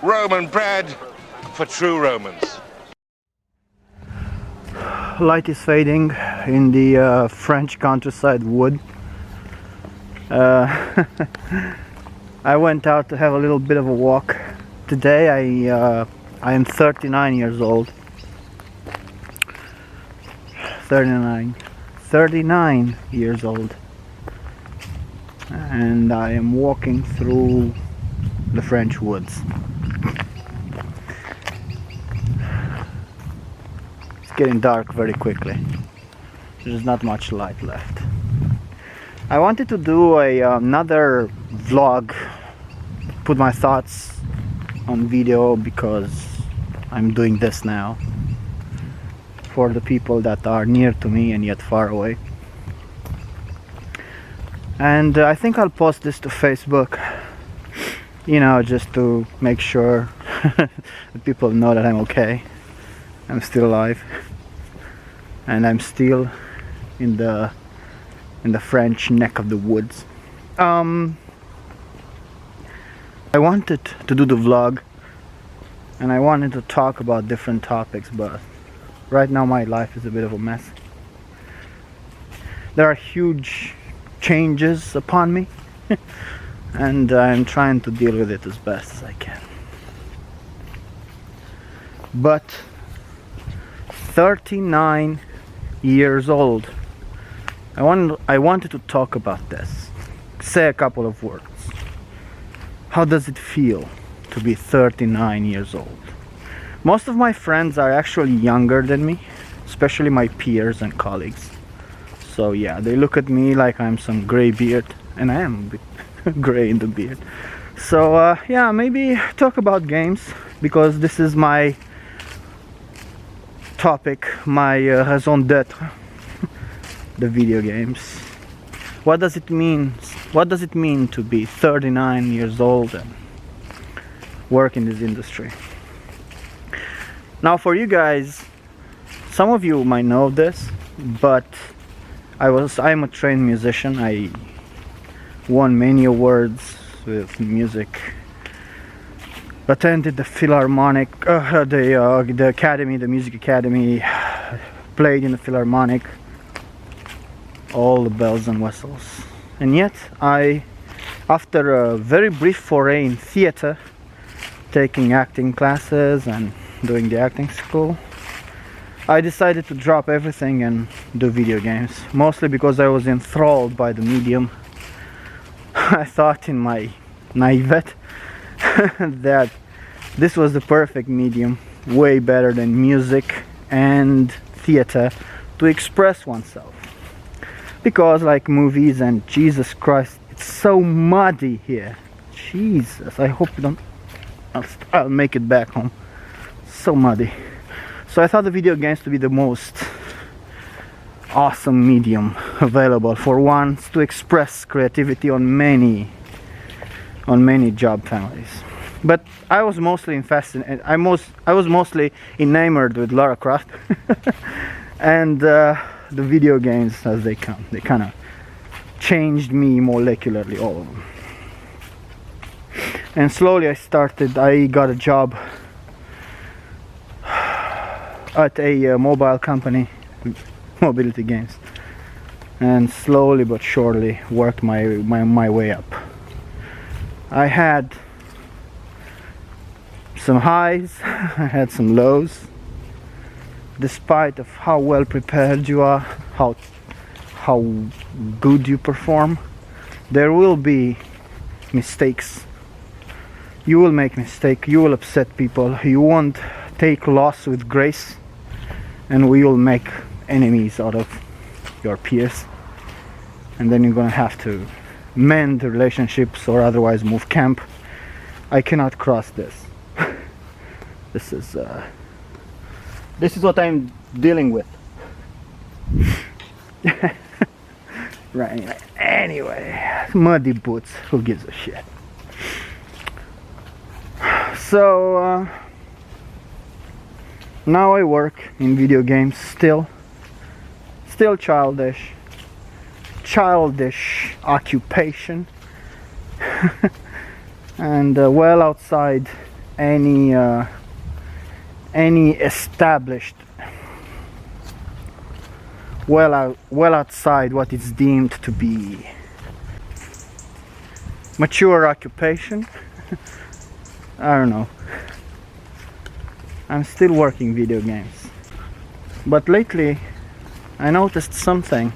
Roman bread for true Romans. Light is fading in the French countryside wood. I went out to have a little bit of a walk. Today I am 39 years old. 39 years old. And I am walking through the French woods. It's getting dark very quickly. There's not much light left. I wanted to do another vlog, put my thoughts on video, because I'm doing this now for the people that are near to me and yet far away. And I think I'll post this to Facebook, you know, just to make sure that people know that I'm okay. I'm still alive, and I'm still in the French neck of the woods. I wanted to do the vlog, and I wanted to talk about different topics, but right now my life is a bit of a mess. There are huge changes upon me and I'm trying to deal with it as best as I can. But 39 years old, I wanted to talk about this, say a couple of words. How does it feel to be 39 years old? Most of my friends are actually younger than me, especially my peers and colleagues. So yeah, they look at me like I'm some gray beard, and I am a bit gray in the beard. So yeah, maybe talk about games, because this is my topic, my raison d'être, the video games. What does it mean? What does it mean to be 39 years old and work in this industry? Now, for you guys, some of you might know this, but I'm a trained musician. I won many awards with music. Attended the Philharmonic, the academy, the music academy. Played in the Philharmonic. All the bells and whistles. And yet, after a very brief foray in theater, taking acting classes and doing the acting school, I decided to drop everything and do video games, mostly because I was enthralled by the medium. I thought in my naivete that this was the perfect medium, way better than music and theater, to express oneself. Because like movies, and Jesus Christ, it's so muddy here. Jesus, I hope you don't... I'll make it back home. So muddy. So I thought the video games to be the most awesome medium available for one to express creativity on many job families. But I was mostly fascinated. I was mostly enamored with Lara Croft and the video games as they come. They kind of changed me molecularly, all of them. And slowly I got a job at a mobile company, Mobility Games, and slowly but surely worked my way up. I had some highs, I had some lows. Despite of how well prepared you are, how good you perform, there will be mistakes. You will make mistakes, you will upset people, you won't take loss with grace, and we will make enemies out of your peers, and then you're gonna have to mend the relationships or otherwise move camp. I cannot cross this. This is what I'm dealing with. Right, anyway, muddy boots, who gives a shit? So now I work in video games, still childish occupation. And well outside any established, well outside what is deemed to be mature occupation. I don't know. I'm still working video games, but lately I noticed something.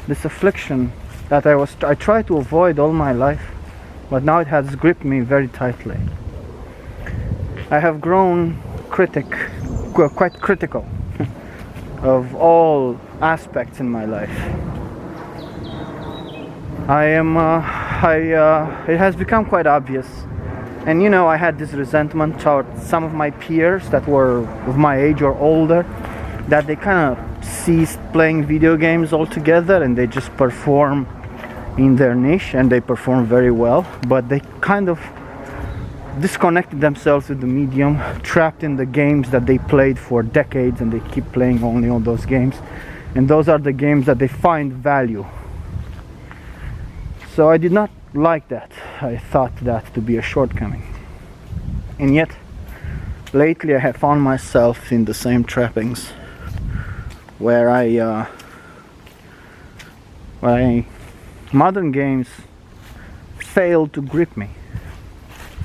This affliction that I tried to avoid all my life, but now it has gripped me very tightly. I have grown quite critical of all aspects in my life. It has become quite obvious. And you know, I had this resentment toward some of my peers that were of my age or older, that they kind of ceased playing video games altogether and they just perform in their niche, and they perform very well, but they kind of disconnected themselves with the medium, trapped in the games that they played for decades, and they keep playing only on those games, and those are the games that they find value. So I did not like that. I thought that to be a shortcoming, and yet lately I have found myself in the same trappings where modern games fail to grip me,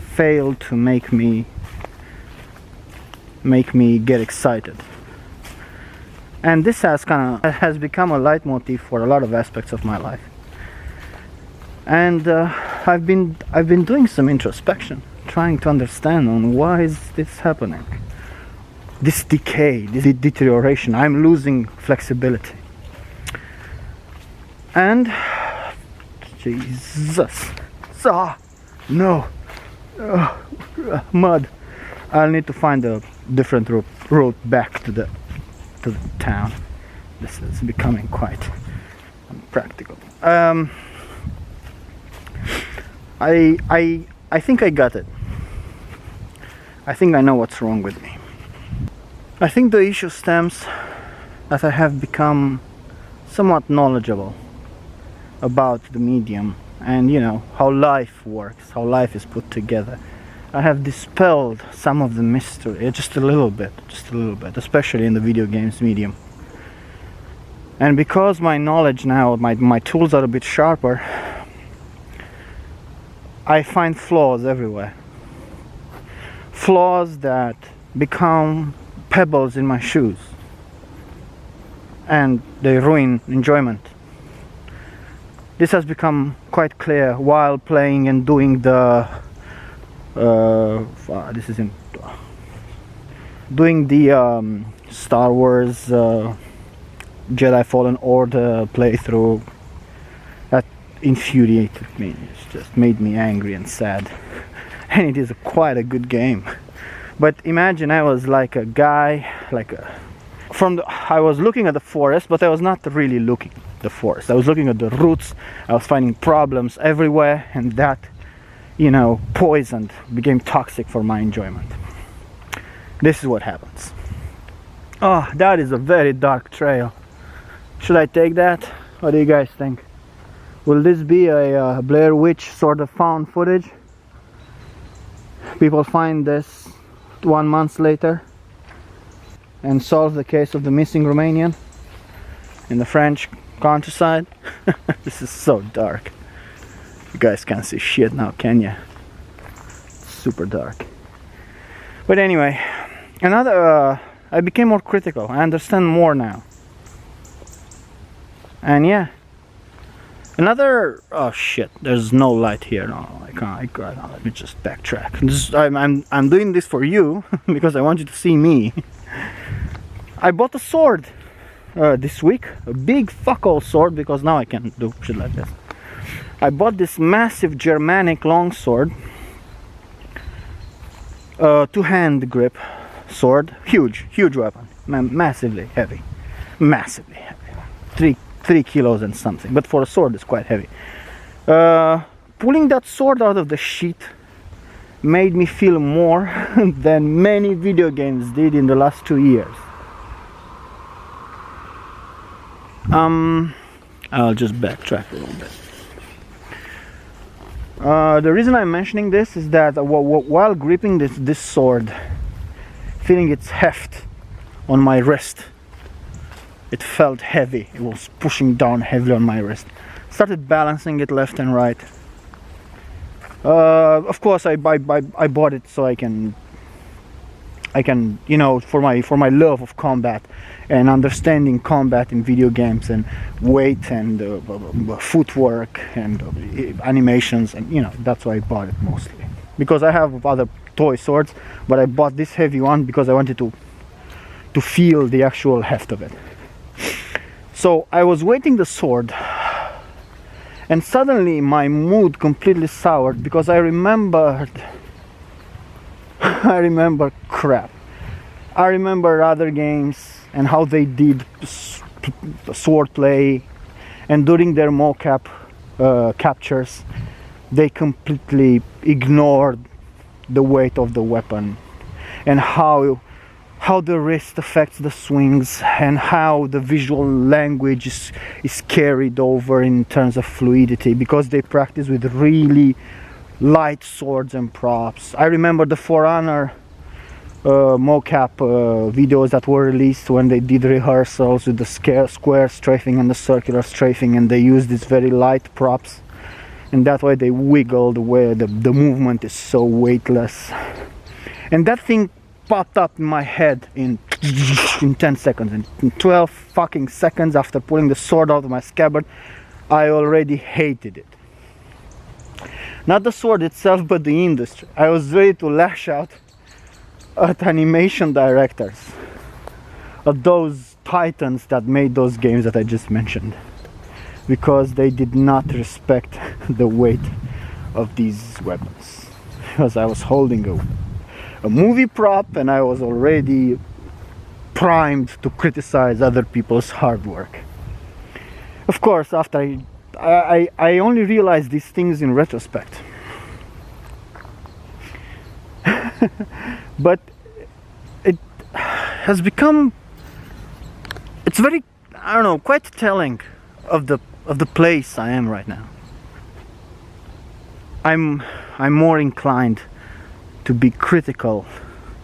fail to make me get excited. And this has become a leitmotif for a lot of aspects of my life. And I've been doing some introspection, trying to understand on why is this happening. This decay, this deterioration, I'm losing flexibility. And Jesus, no, mud. I'll need to find a different route back to the town. This is becoming quite impractical. I think I got it. I think I know what's wrong with me. I think the issue stems that I have become somewhat knowledgeable about the medium and, you know, how life works, how life is put together. I have dispelled some of the mystery, just a little bit, especially in the video games medium. And because my knowledge now, my tools are a bit sharper, I find flaws everywhere. Flaws that become pebbles in my shoes, and they ruin enjoyment. This has become quite clear while playing and doing the Star Wars Jedi Fallen Order playthrough. That infuriated me. It just made me angry and sad. And it is quite a good game. But imagine I was like a guy, I was looking at the forest, but I was not really looking at the forest. I was looking at the roots. I was finding problems everywhere, and that, you know, poisoned, became toxic for my enjoyment. This is what happens. Oh, that is a very dark trail. Should I take that? What do you guys think? Will this be a Blair Witch sort of found footage? People find this 1 month later and solve the case of the missing Romanian in the French countryside. This is so dark. You guys can't see shit now, can you? It's super dark. But anyway, I became more critical. I understand more now. And yeah, oh shit, there's no light here. No, I can't. Let me just backtrack. I'm doing this for you because I want you to see me. I bought a sword this week, a big fuck all sword, because now I can do shit like this. I bought this massive Germanic longsword, two-hand grip sword, huge weapon, massively heavy, 3 kilos and something, but for a sword it's quite heavy. Pulling that sword out of the sheath made me feel more than many video games did in the last 2 years. I'll just backtrack a little bit. The reason I'm mentioning this is that while gripping this sword, feeling its heft on my wrist, it felt heavy. It was pushing down heavily on my wrist. Started balancing it left and right. Of course, I bought it so I can, you know, for my love of combat and understanding combat in video games and weight and footwork and animations, and you know, that's why I bought it mostly. Because I have other toy swords, but I bought this heavy one because I wanted to feel the actual heft of it. So I was weighting the sword, and suddenly my mood completely soured because I remembered crap. I remember other games and how they did sword play, and during their mocap captures, they completely ignored the weight of the weapon and how the wrist affects the swings and how the visual language is carried over in terms of fluidity, because they practice with really light swords and props. I remember the For Honor mocap videos that were released when they did rehearsals with the square strafing and the circular strafing, and they used these very light props, and that way they wiggle the way the movement is so weightless. And that thing popped up in my head in 10 seconds. In 12 fucking seconds after pulling the sword out of my scabbard, I already hated it. Not the sword itself, but the industry. I was ready to lash out at animation directors, at those titans that made those games that I just mentioned, because they did not respect the weight of these weapons. Because I was holding a movie prop and I was already primed to criticize other people's hard work. Of course, after I only realized these things in retrospect. But it has become, it's very, I don't know, quite telling of the place I am right now. I'm more inclined to be critical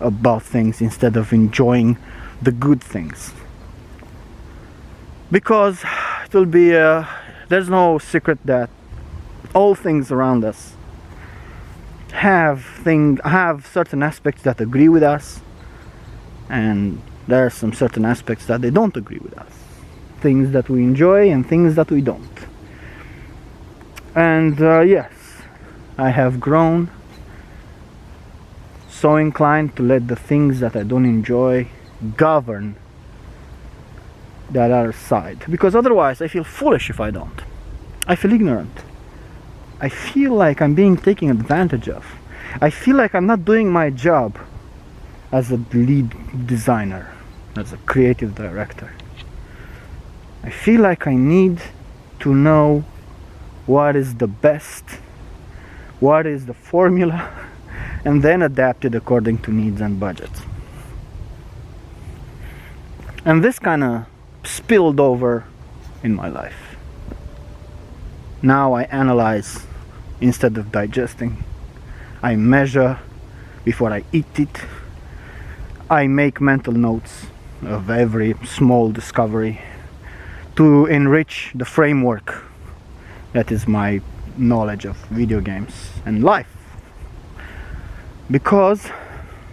about things instead of enjoying the good things, because it will be there's no secret that all things around us have certain aspects that agree with us, and there are some certain aspects that they don't agree with us, things that we enjoy and things that we don't. And yes, I have grown so inclined to let the things that I don't enjoy govern that other side, because otherwise I feel foolish if I don't. I feel ignorant. I feel like I'm being taken advantage of. I feel like I'm not doing my job as a lead designer, as a creative director. I feel like I need to know what is the best, what is the formula, and then adapt it according to needs and budgets. And this kind of spilled over in my life. Now I analyze instead of digesting. I measure before I eat it. I make mental notes of every small discovery to enrich the framework that is my knowledge of video games and life. Because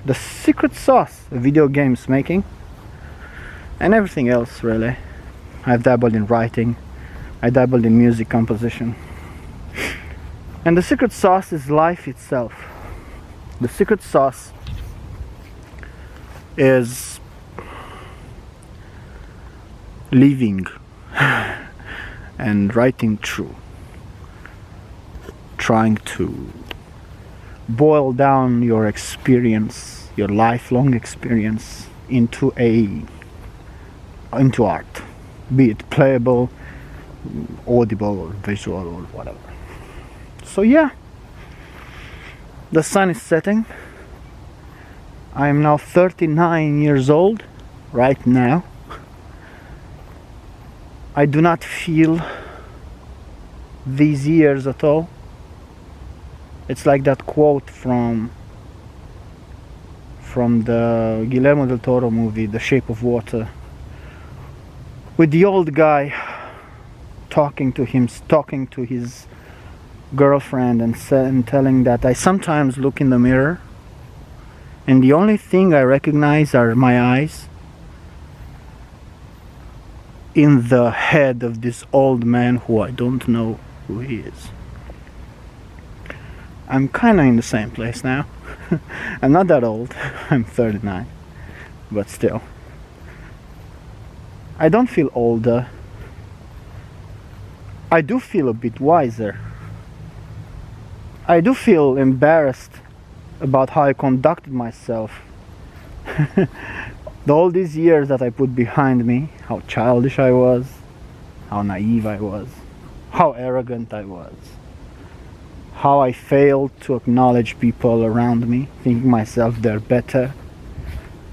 the secret sauce of video games making, and everything else really, I've dabbled in writing, I dabbled in music composition, and the secret sauce is life itself. The secret sauce is living and writing true, trying to boil down your experience, your lifelong experience, into art, be it playable, audible, or visual, or whatever. So yeah, the sun is setting. I am now 39 years old right now. I do not feel these years at all. It's like that quote from the Guillermo del Toro movie, The Shape of Water, with the old guy talking to his girlfriend and telling that I sometimes look in the mirror and the only thing I recognize are my eyes in the head of this old man who I don't know who he is. I'm kinda in the same place now. I'm not that old. I'm 39. But still. I don't feel older. I do feel a bit wiser. I do feel embarrassed about how I conducted myself. All these years that I put behind me, how childish I was, how naive I was, how arrogant I was, how I failed to acknowledge people around me, thinking myself they're better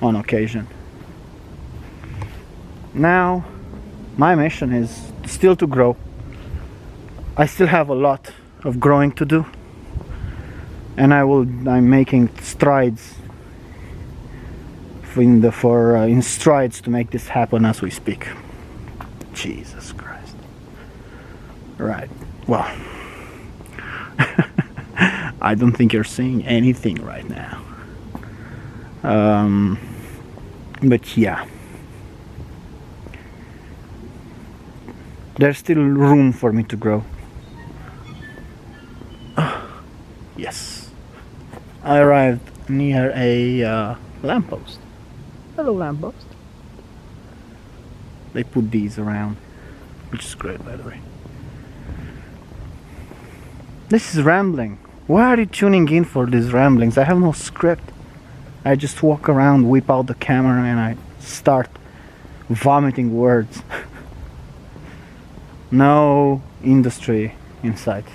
on occasion. Now, my mission is still to grow. I still have a lot of growing to do, and I'm making strides in strides to make this happen as we speak. Jesus Christ. Right. Well, I don't think you're seeing anything right now. But yeah. There's still room for me to grow. Yes. I arrived near a lamppost. Hello, lamppost. They put these around, which is great, by the way. This is rambling. Why are you tuning in for these ramblings? I have no script. I just walk around, whip out the camera, and I start vomiting words. No industry in sight.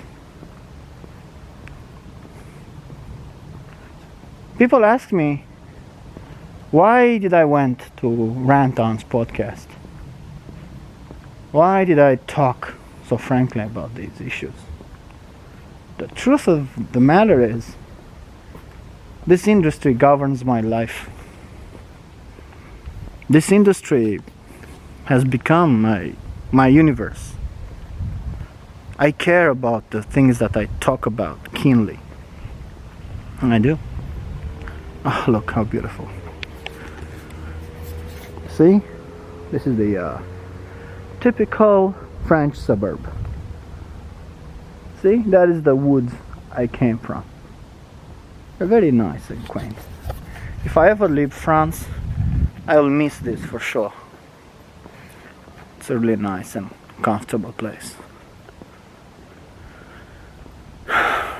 People ask me, why did I went to Rant on's podcast? Why did I talk so frankly about these issues? The truth of the matter is, this industry governs my life. This industry has become my universe. I care about the things that I talk about keenly. And I do. Oh, look how beautiful. See? This is the typical French suburb. See? That is the woods I came from. They're very nice and quaint. If I ever leave France, I will miss this for sure. It's a really nice and comfortable place.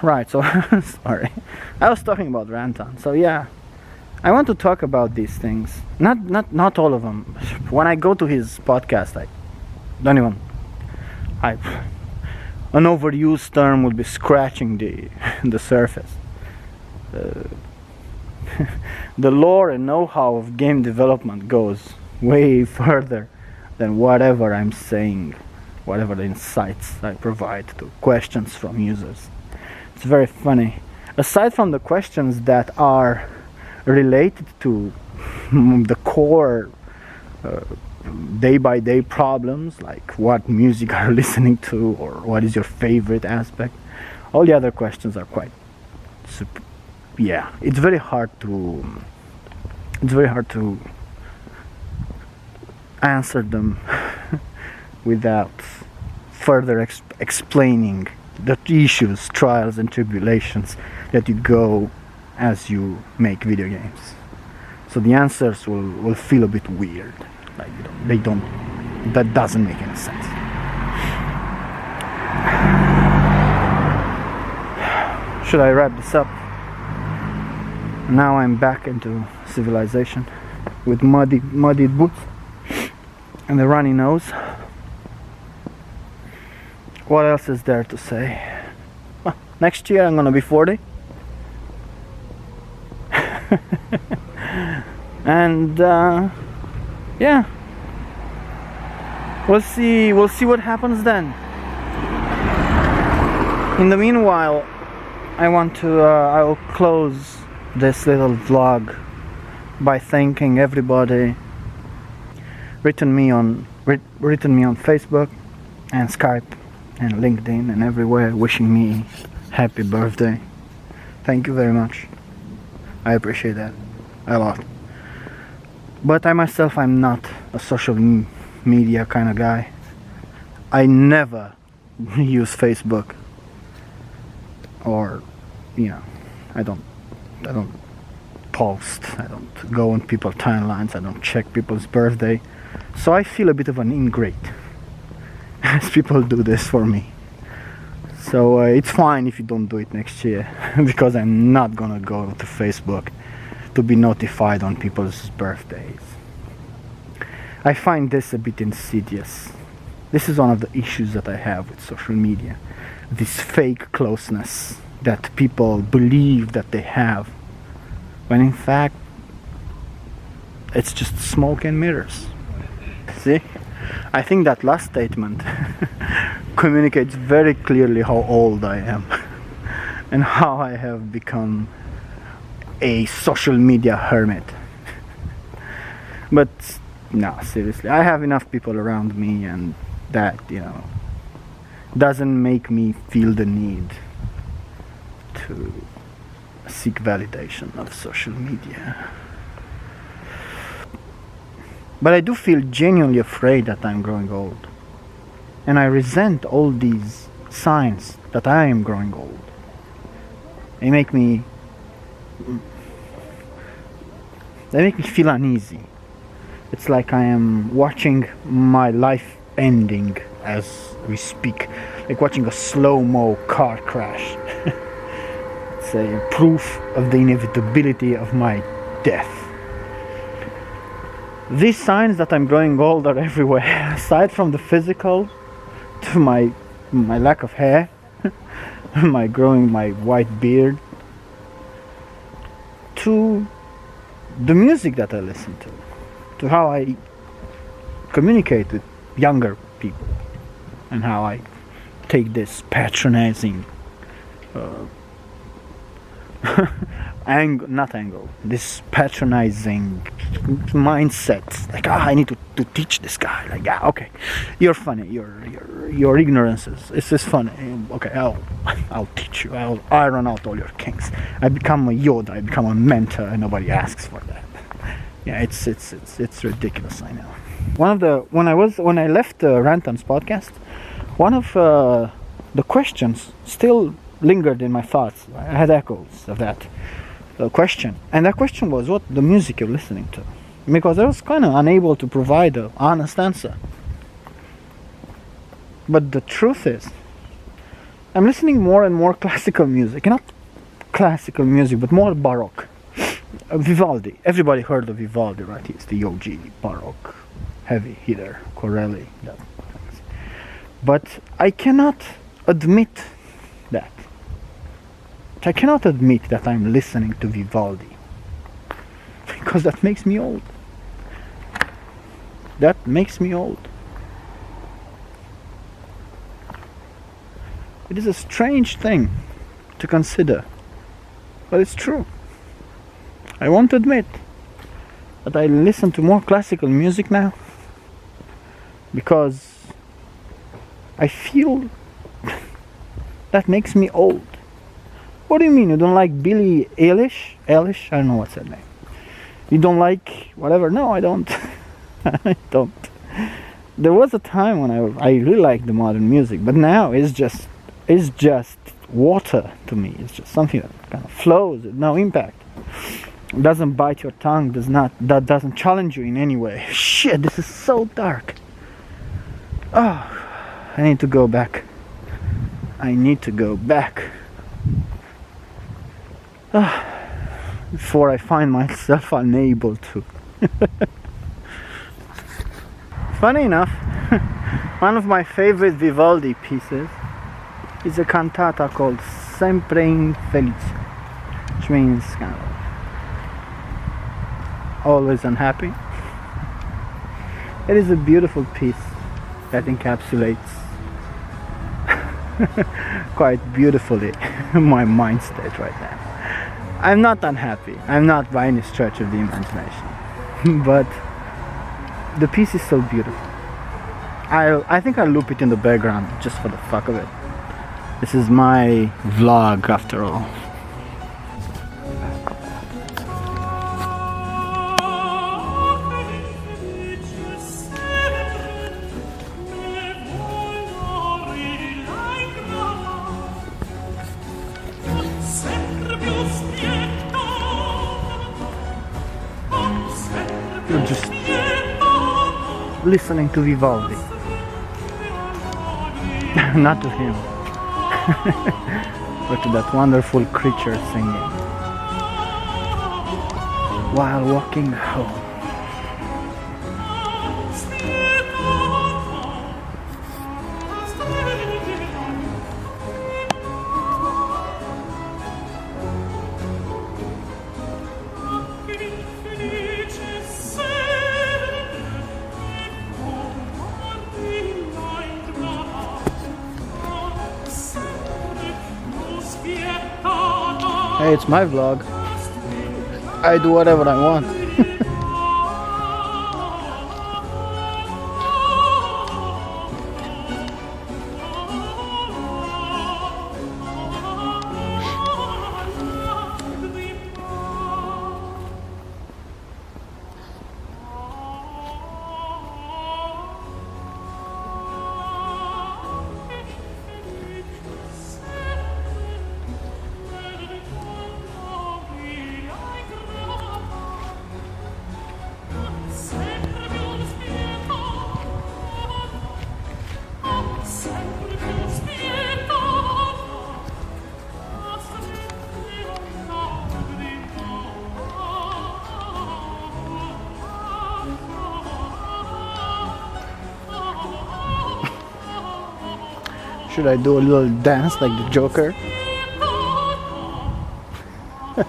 Right, so sorry. I was talking about Ranton. So yeah, I want to talk about these things. Not all of them. When I go to his podcast, I don't even. An overused term would be scratching the surface. The lore and know-how of game development goes way further than whatever I'm saying, whatever the insights I provide to questions from users. It's very funny. Aside from the questions that are related to the core day-by-day problems, like what music are you listening to or what is your favorite aspect, all the other questions are quite it's very hard to answer them without further explaining the issues, trials and tribulations that you go as you make video games. So the answers will feel a bit weird, like that doesn't make any sense. Should I wrap this up? Now I'm back into civilization with muddied boots and a runny nose. What else is there to say? Well, next year I'm gonna be 40. And yeah, we'll see what happens then. In the meanwhile, I will close this little vlog by thanking everybody written me on Facebook and Skype and LinkedIn and everywhere wishing me happy birthday. Thank you very much. I appreciate that a lot. But I myself, I'm not a social media kind of guy. I never use Facebook, or I don't post, I don't go on people's timelines, I don't check people's birthday. So I feel a bit of an ingrate as people do this for me. So it's fine if you don't do it next year, because I'm not gonna go to Facebook to be notified on people's birthdays. I find this a bit insidious. This is one of the issues that I have with social media. This fake closeness that people believe that they have, when in fact it's just smoke and mirrors. See? I think that last statement communicates very clearly how old I am and how I have become a social media hermit. But no, seriously, I have enough people around me, and that, doesn't make me feel the need to seek validation of social media. But I do feel genuinely afraid that I'm growing old. And I resent all these signs that I am growing old. They make me feel uneasy. It's like I am watching my life ending as we speak. Like watching a slow-mo car crash. It's a proof of the inevitability of my death. These signs that I'm growing old are everywhere. Aside from the physical, to my lack of hair, my white beard, to the music that I listen to how I communicate with younger people, and how I take this patronizing this patronizing mindset, like, I need to teach this guy, like, okay, you're funny, your ignorance is funny, okay, I'll teach you, I'll iron out all your kinks. I become a Yoda, I become a mentor, and nobody asks for that. Yeah, it's ridiculous, I know. When I left Rant's podcast, one of the questions still lingered in my thoughts. I had echoes of that question, and that question was, what the music you're listening to? Because I was kind of unable to provide an honest answer. But the truth is, I'm listening more and more classical music, not classical music, but more Baroque. Vivaldi. Everybody heard of Vivaldi, right? He's the OG Baroque heavy hitter, Corelli. But I cannot admit that. I cannot admit that I'm listening to Vivaldi, because that makes me old. That makes me old. It is a strange thing to consider, but it's true. I won't admit that I listen to more classical music now, because I feel that makes me old. What do you mean? You don't like Billie Eilish? Eilish? I don't know what's her name. You don't like whatever? No, I don't. I don't. There was a time when I really liked the modern music, but now it's just water to me. It's just something that kind of flows with no impact. It doesn't bite your tongue, that doesn't challenge you in any way. Shit, this is so dark. Oh, I need to go back. Before I find myself unable to. Funny enough, one of my favorite Vivaldi pieces is a cantata called Sempre Infelice, which means kind of always unhappy. It is a beautiful piece that encapsulates quite beautifully my mind state right now. I'm not unhappy. I'm not by any stretch of the imagination. But the piece is so beautiful. I think I'll loop it in the background just for the fuck of it. This is my vlog after all. You're just listening to Vivaldi. Not to him, but to that wonderful creature singing while walking home. Hey, it's my vlog. I do whatever I want. Should I do a little dance like the Joker? A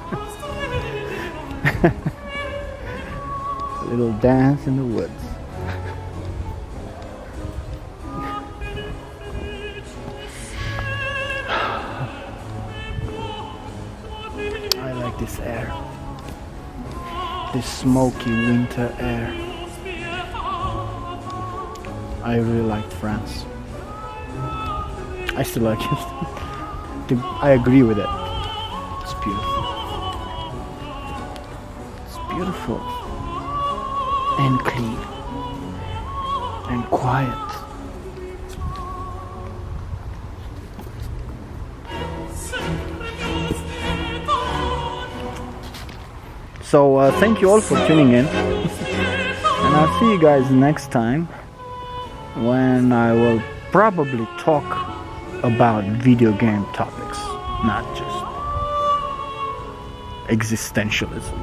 little dance in the woods. I like this air. This smoky winter air. I really liked France. I still like it. I agree with it. It's beautiful. It's beautiful. And clean. And quiet. So thank you all for tuning in. And I'll see you guys next time when I will probably talk about video game topics, not just existentialism.